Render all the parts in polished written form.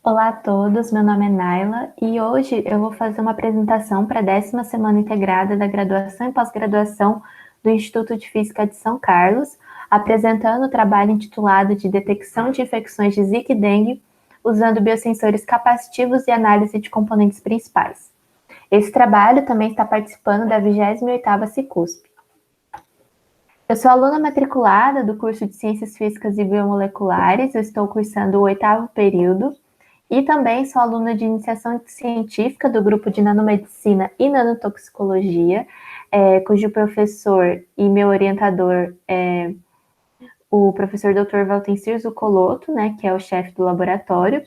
Olá a todos, meu nome é Naila e hoje eu vou fazer uma apresentação para a 10ª semana integrada da graduação e pós-graduação do Instituto de Física de São Carlos, apresentando o trabalho intitulado de Detecção de Infecções de Zika e Dengue usando biosensores capacitivos e análise de componentes principais. Esse trabalho também está participando da 28ª Cicusp. Eu sou aluna matriculada do curso de Ciências Físicas e Biomoleculares, eu estou cursando o 8º período, e também sou aluna de iniciação científica do grupo de nanomedicina e nanotoxicologia, cujo professor e meu orientador é o professor Dr. Valtencir Zuccolotto, né, que é o chefe do laboratório.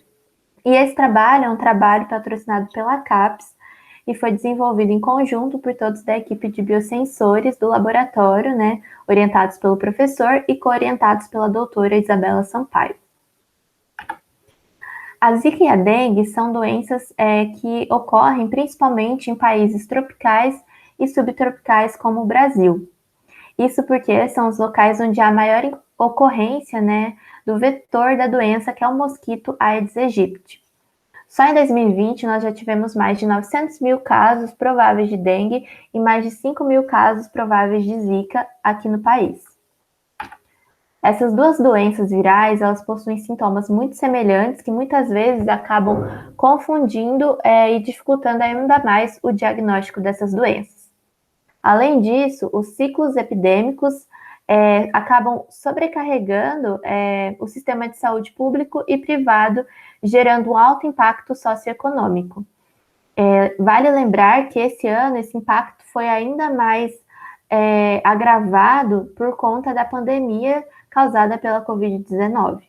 E esse trabalho é um trabalho patrocinado pela CAPES e foi desenvolvido em conjunto por todos da equipe de biosensores do laboratório, né, orientados pelo professor e co-orientados pela doutora Isabela Sampaio. A Zika e a dengue são doenças que ocorrem principalmente em países tropicais e subtropicais como o Brasil. Isso porque são os locais onde há maior ocorrência, né, do vetor da doença, que é o mosquito Aedes aegypti. Só em 2020 nós já tivemos mais de 900 mil casos prováveis de dengue e mais de 5 mil casos prováveis de Zika aqui no país. Essas duas doenças virais, elas possuem sintomas muito semelhantes que muitas vezes acabam confundindo e dificultando ainda mais o diagnóstico dessas doenças. Além disso, os ciclos epidêmicos acabam sobrecarregando o sistema de saúde público e privado, gerando um alto impacto socioeconômico. Vale lembrar que esse ano esse impacto foi ainda mais agravado por conta da pandemia causada pela Covid-19.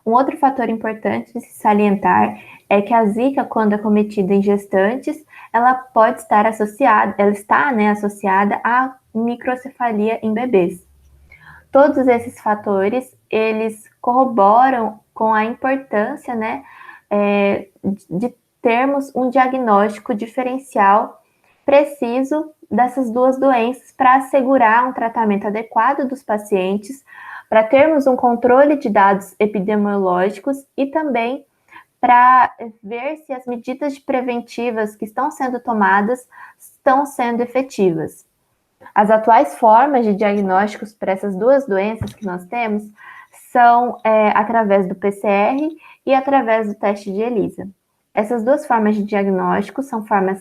Um outro fator importante de se salientar é que a Zika, quando acometida em gestantes, ela pode estar associada, ela está, associada à microcefalia em bebês. Todos esses fatores, eles corroboram com a importância, de termos um diagnóstico diferencial preciso dessas duas doenças para assegurar um tratamento adequado dos pacientes, para termos um controle de dados epidemiológicos e também para ver se as medidas preventivas que estão sendo tomadas estão sendo efetivas. As atuais formas de diagnósticos para essas duas doenças que nós temos são através do PCR e através do teste de ELISA. Essas duas formas de diagnóstico são formas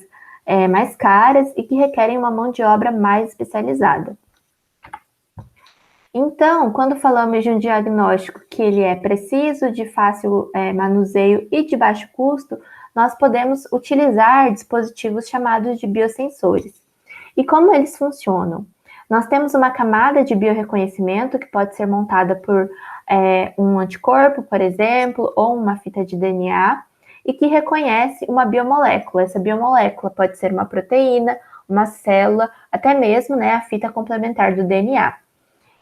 mais caras e que requerem uma mão de obra mais especializada. Então, quando falamos de um diagnóstico que ele é preciso, de fácil manuseio e de baixo custo, nós podemos utilizar dispositivos chamados de biosensores. E como eles funcionam? Nós temos uma camada de biorreconhecimento que pode ser montada por um anticorpo, por exemplo, ou uma fita de DNA, e que reconhece uma biomolécula. Essa biomolécula pode ser uma proteína, uma célula, até mesmo a fita complementar do DNA.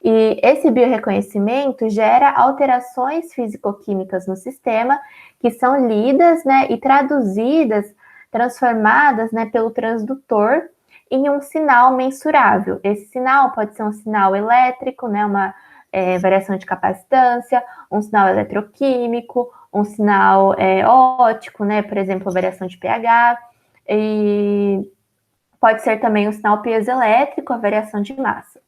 E esse biorreconhecimento gera alterações físico-químicas no sistema que são lidas e traduzidas, transformadas pelo transdutor em um sinal mensurável. Esse sinal pode ser um sinal elétrico, uma variação de capacitância, um sinal eletroquímico, um sinal óptico, por exemplo, variação de pH, e pode ser também um sinal piezoelétrico, a variação de massa.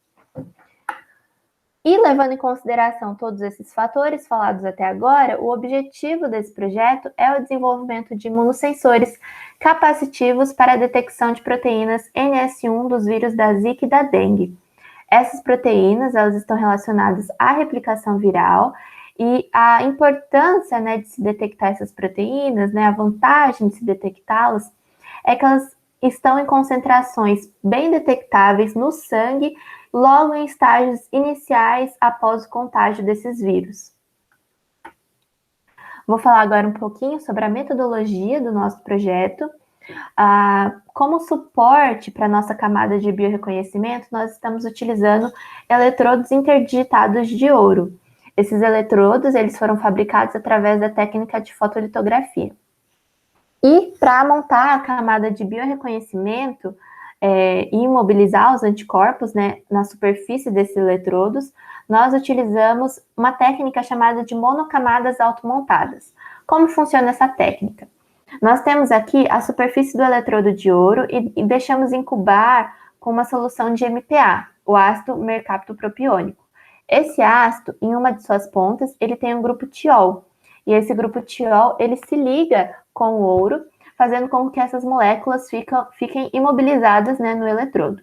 E levando em consideração todos esses fatores falados até agora, o objetivo desse projeto é o desenvolvimento de imunossensores capacitivos para a detecção de proteínas NS1 dos vírus da Zika e da dengue. Essas proteínas, elas estão relacionadas à replicação viral e a importância de se detectar essas proteínas, a vantagem de se detectá-las, é que elas estão em concentrações bem detectáveis no sangue logo em estágios iniciais após o contágio desses vírus. Vou falar agora um pouquinho sobre a metodologia do nosso projeto. Como suporte para a nossa camada de biorreconhecimento, nós estamos utilizando eletrodos interdigitados de ouro. Esses eletrodos, eles foram fabricados através da técnica de fotolitografia. E para montar a camada de biorreconhecimento, e imobilizar os anticorpos na superfície desses eletrodos, nós utilizamos uma técnica chamada de monocamadas automontadas. Como funciona essa técnica? Nós temos aqui a superfície do eletrodo de ouro e deixamos incubar com uma solução de MPa, o ácido mercaptopropiônico. Esse ácido, em uma de suas pontas, ele tem um grupo tiol. E esse grupo tiol, ele se liga com o ouro, fazendo com que essas moléculas fiquem imobilizadas, né, no eletrodo.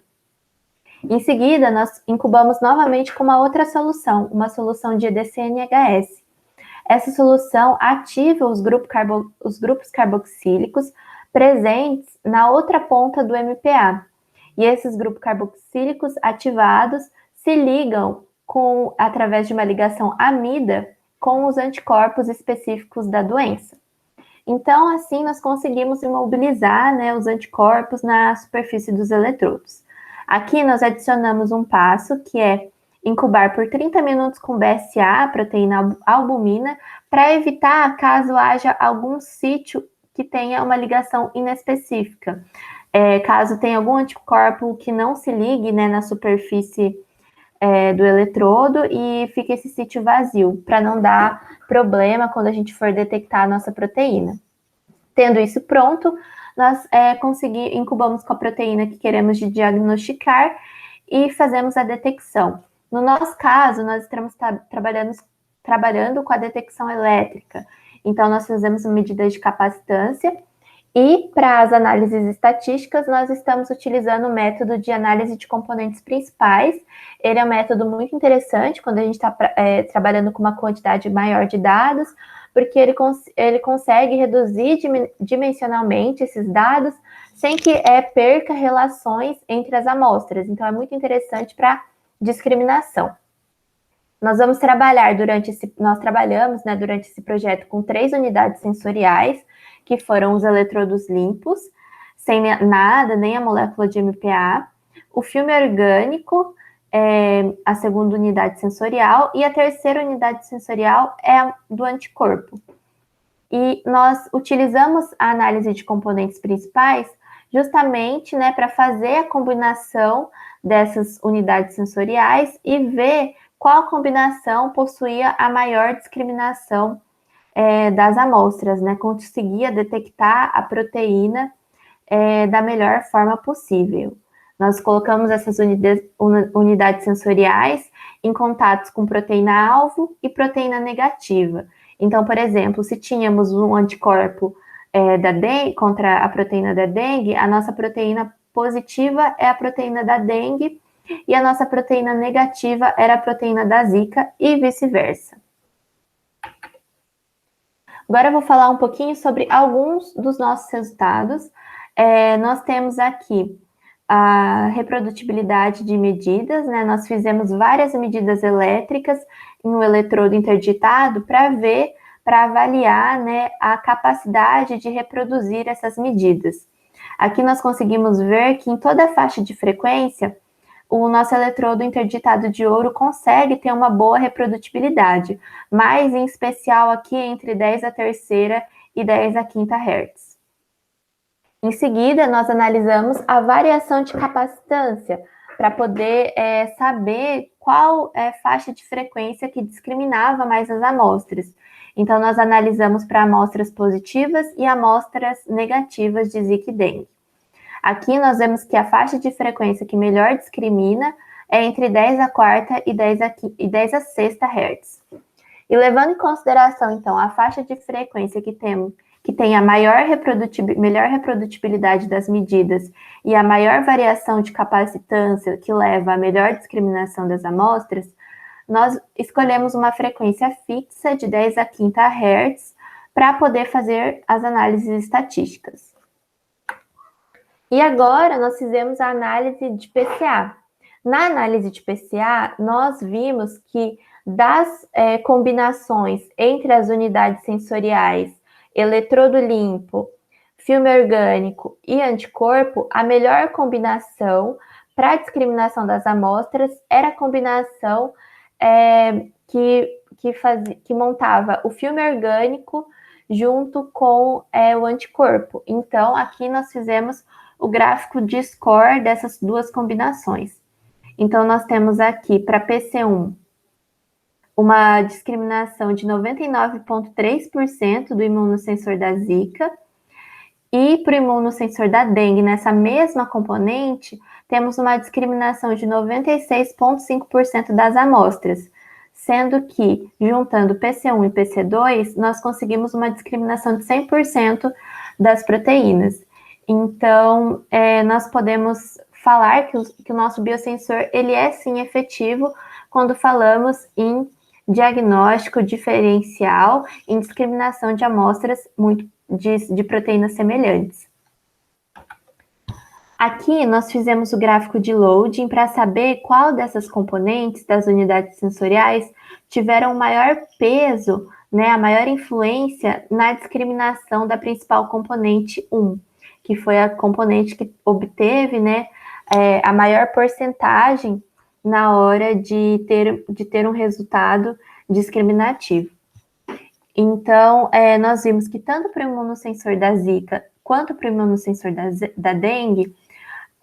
Em seguida, nós incubamos novamente com uma outra solução, uma solução de EDCNHS. Essa solução ativa os grupos carboxílicos presentes na outra ponta do MPa. E esses grupos carboxílicos ativados se ligam através de uma ligação amida com os anticorpos específicos da doença. Então, assim, nós conseguimos imobilizar, né, os anticorpos na superfície dos eletrodos. Aqui nós adicionamos um passo, que é incubar por 30 minutos com BSA, a proteína albumina, para evitar caso haja algum sítio que tenha uma ligação inespecífica. Caso tenha algum anticorpo que não se ligue, né, na superfície do eletrodo e fique esse sítio vazio, para não dar problema quando a gente for detectar a nossa proteína. Tendo isso pronto, nós incubamos com a proteína que queremos diagnosticar e fazemos a detecção. No nosso caso, nós estamos trabalhando com a detecção elétrica. Então, nós fazemos medidas de capacitância e, para as análises estatísticas, nós estamos utilizando o método de análise de componentes principais. Ele é um método muito interessante quando a gente está trabalhando com uma quantidade maior de dados, porque ele consegue reduzir dimensionalmente esses dados sem que perca relações entre as amostras. Então, é muito interessante para discriminação. Nós vamos trabalhar nós trabalhamos, né, durante esse projeto com 3 unidades sensoriais, que foram os eletrodos limpos, sem nada, nem a molécula de MPa, o filme orgânico, a segunda unidade sensorial, e a terceira unidade sensorial é a do anticorpo. E nós utilizamos a análise de componentes principais justamente, né, para fazer a combinação dessas unidades sensoriais e ver qual combinação possuía a maior discriminação das amostras, né? Conseguia detectar a proteína da melhor forma possível. Nós colocamos essas unidades sensoriais em contatos com proteína-alvo e proteína negativa. Então, por exemplo, se tínhamos um anticorpo da dengue, contra a proteína da dengue, a nossa proteína positiva é a proteína da dengue e a nossa proteína negativa era a proteína da zika e vice-versa. Agora eu vou falar um pouquinho sobre alguns dos nossos resultados. Nós temos aqui a reprodutibilidade de medidas, né? Nós fizemos várias medidas elétricas em um eletrodo interditado para avaliar, né, a capacidade de reproduzir essas medidas. Aqui nós conseguimos ver que em toda a faixa de frequência, o nosso eletrodo interditado de ouro consegue ter uma boa reprodutibilidade, mas em especial aqui entre 10 a terceira e 10 a quinta Hz. Em seguida, nós analisamos a variação de capacitância, para poder saber qual faixa de frequência que discriminava mais as amostras. Então, nós analisamos para amostras positivas e amostras negativas de Zika e dengue. Aqui nós vemos que a faixa de frequência que melhor discrimina é entre 10 a quarta e 10 a sexta Hz. E levando em consideração, então, a faixa de frequência que tem a melhor reprodutibilidade das medidas e a maior variação de capacitância que leva à melhor discriminação das amostras, nós escolhemos uma frequência fixa de 10 a quinta Hz para poder fazer as análises estatísticas. E agora nós fizemos a análise de PCA. Na análise de PCA, nós vimos que das combinações entre as unidades sensoriais, eletrodo limpo, filme orgânico e anticorpo, a melhor combinação para a discriminação das amostras era a combinação que montava o filme orgânico junto com o anticorpo. Então, aqui nós fizemos o gráfico de score dessas duas combinações. Então, nós temos aqui para PC1 uma discriminação de 99,3% do imunossensor da Zika. E para o imunossensor da dengue, nessa mesma componente, temos uma discriminação de 96,5% das amostras, sendo que, juntando PC1 e PC2, nós conseguimos uma discriminação de 100% das proteínas. Então, nós podemos falar que o nosso biosensor ele é sim efetivo quando falamos em diagnóstico diferencial em discriminação de amostras de proteínas semelhantes. Aqui nós fizemos o gráfico de loading para saber qual dessas componentes das unidades sensoriais tiveram o maior peso, né, a maior influência na discriminação da principal componente 1, que foi a componente que obteve, né, a maior porcentagem na hora de ter um resultado discriminativo. Então, nós vimos que tanto para o imunossensor da Zika quanto para o imunossensor da dengue,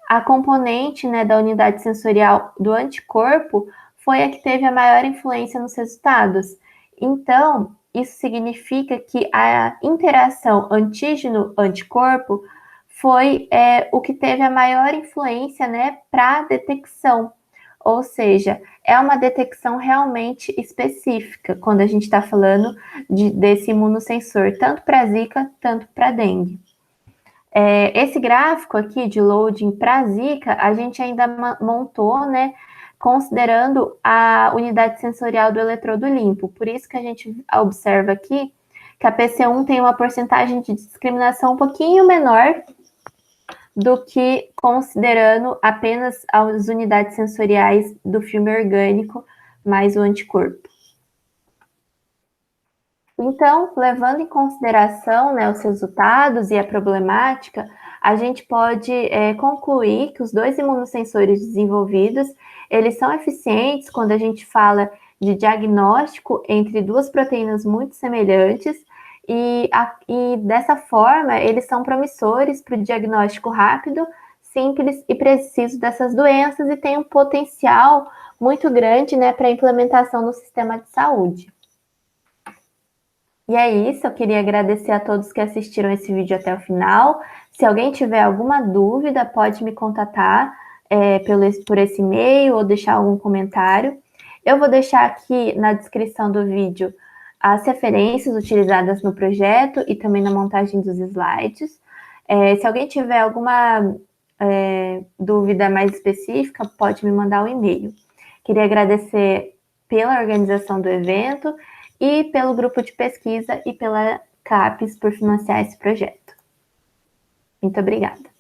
a componente, né, da unidade sensorial do anticorpo foi a que teve a maior influência nos resultados. Então, isso significa que a interação antígeno-anticorpo foi o que teve a maior influência, né, para a detecção. Ou seja, é uma detecção realmente específica quando a gente está falando desse imunossensor, tanto para Zika, tanto para dengue. Esse gráfico aqui de loading para Zika, a gente ainda montou, né, considerando a unidade sensorial do eletrodo limpo. Por isso que a gente observa aqui que a PC1 tem uma porcentagem de discriminação um pouquinho menor do que considerando apenas as unidades sensoriais do filme orgânico mais o anticorpo. Então, levando em consideração, né, os resultados e a problemática, a gente pode concluir que os dois imunossensores desenvolvidos, eles são eficientes quando a gente fala de diagnóstico entre duas proteínas muito semelhantes, e dessa forma, eles são promissores para o diagnóstico rápido, simples e preciso dessas doenças e têm um potencial muito grande, né, para a implementação no sistema de saúde. E é isso, eu queria agradecer a todos que assistiram esse vídeo até o final. Se alguém tiver alguma dúvida, pode me contatar por esse e-mail ou deixar algum comentário. Eu vou deixar aqui na descrição do vídeo as referências utilizadas no projeto e também na montagem dos slides. Se alguém tiver alguma dúvida mais específica, pode me mandar um e-mail. Queria agradecer pela organização do evento e pelo grupo de pesquisa e pela CAPES por financiar esse projeto. Muito obrigada.